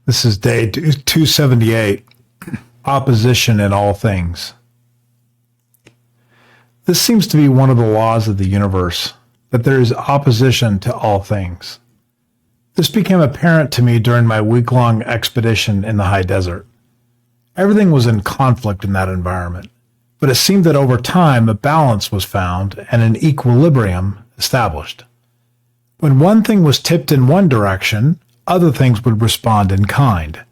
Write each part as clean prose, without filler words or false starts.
This is day 278, opposition in all things. This seems to be one of the laws of the universe, that there is opposition to all things. This became apparent to me during my week-long expedition in the high desert. Everything was in conflict in that environment, but it seemed that over time a balance was found and an equilibrium established. When one thing was tipped in one direction, other things would respond in kind.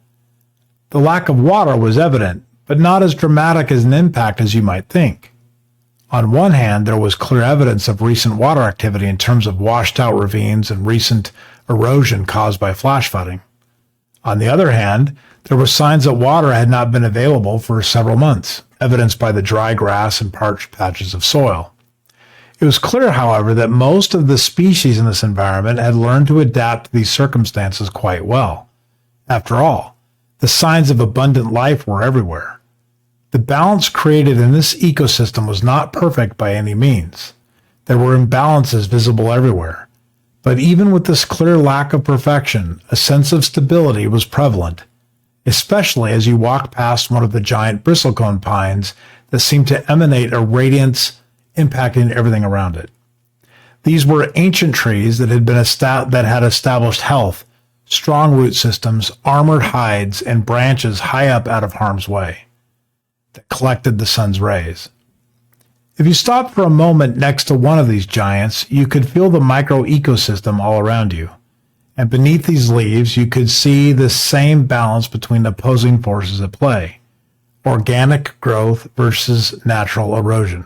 The lack of water was evident, but not as dramatic as an impact as you might think. On one hand, there was clear evidence of recent water activity in terms of washed-out ravines and recent erosion caused by flash flooding. On the other hand, there were signs that water had not been available for several months, evidenced by the dry grass and parched patches of soil. It was clear, however, that most of the species in this environment had learned to adapt to these circumstances quite well. After all, the signs of abundant life were everywhere. The balance created in this ecosystem was not perfect by any means. There were imbalances visible everywhere. But even with this clear lack of perfection, a sense of stability was prevalent, especially as you walked past one of the giant bristlecone pines that seemed to emanate a radiance impacting everything around it. These were ancient trees that had established health, strong root systems, armored hides, and branches high up out of harm's way that collected the sun's rays. If you stopped for a moment next to one of these giants, you could feel the micro-ecosystem all around you. And beneath these leaves, you could see the same balance between opposing forces at play: organic growth versus natural erosion.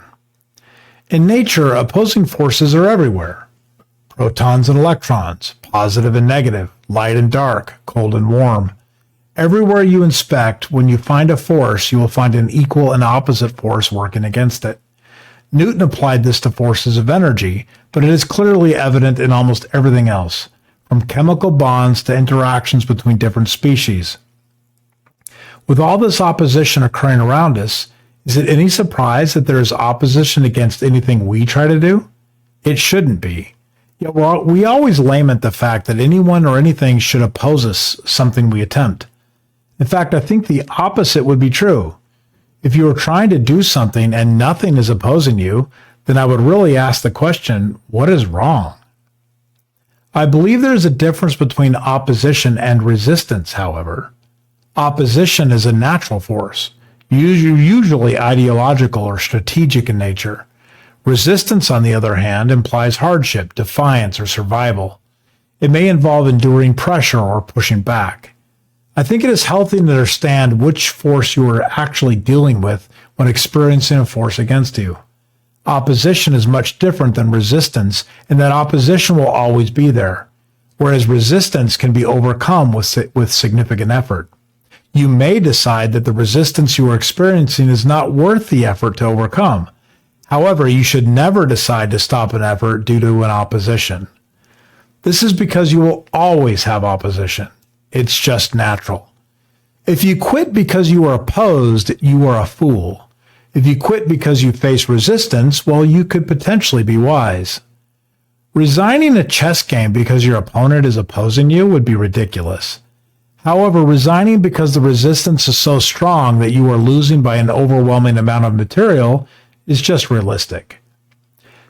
In nature, opposing forces are everywhere. Protons and electrons, positive and negative, light and dark, cold and warm. Everywhere you inspect, when you find a force, you will find an equal and opposite force working against it. Newton applied this to forces of energy, but it is clearly evident in almost everything else, from chemical bonds to interactions between different species. With all this opposition occurring around us, is it any surprise that there is opposition against anything we try to do? It shouldn't be. Yet we always lament the fact that anyone or anything should oppose us something we attempt. In fact, I think the opposite would be true. If you are trying to do something and nothing is opposing you, then I would really ask the question, what is wrong? I believe there is a difference between opposition and resistance, however. Opposition is a natural force, usually ideological or strategic in nature. Resistance, on the other hand, implies hardship, defiance, or survival. It may involve enduring pressure or pushing back. I think it is healthy to understand which force you are actually dealing with when experiencing a force against you. Opposition is much different than resistance in that opposition will always be there, whereas resistance can be overcome with significant effort. You may decide that the resistance you are experiencing is not worth the effort to overcome. However, you should never decide to stop an effort due to an opposition. This is because you will always have opposition. It's just natural. If you quit because you are opposed, you are a fool. If you quit because you face resistance, well, you could potentially be wise. Resigning a chess game because your opponent is opposing you would be ridiculous. However, resigning because the resistance is so strong that you are losing by an overwhelming amount of material is just realistic.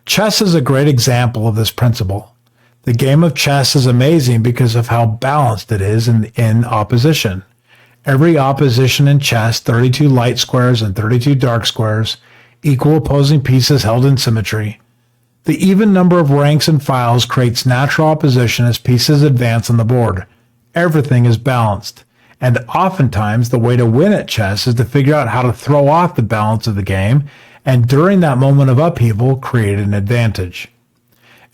Chess is a great example of this principle. The game of chess is amazing because of how balanced it is in opposition. Every opposition in chess, 32 light squares and 32 dark squares, equal opposing pieces held in symmetry. The even number of ranks and files creates natural opposition as pieces advance on the board. Everything is balanced, and oftentimes the way to win at chess is to figure out how to throw off the balance of the game, and during that moment of upheaval, create an advantage.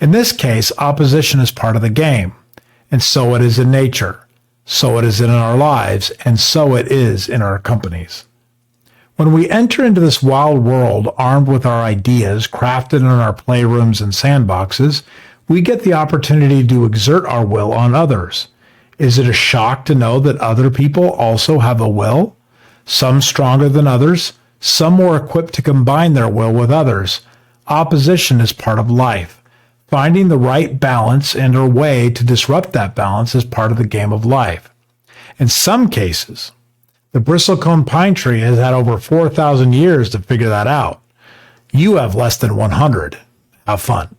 In this case, opposition is part of the game, and so it is in nature, so it is in our lives, and so it is in our companies. When we enter into this wild world armed with our ideas crafted in our playrooms and sandboxes, we get the opportunity to exert our will on others. Is it a shock to know that other people also have a will? Some stronger than others, some more equipped to combine their will with others. Opposition is part of life. Finding the right balance and or way to disrupt that balance is part of the game of life. In some cases, the bristlecone pine tree has had over 4,000 years to figure that out. You have less than 100. Have fun.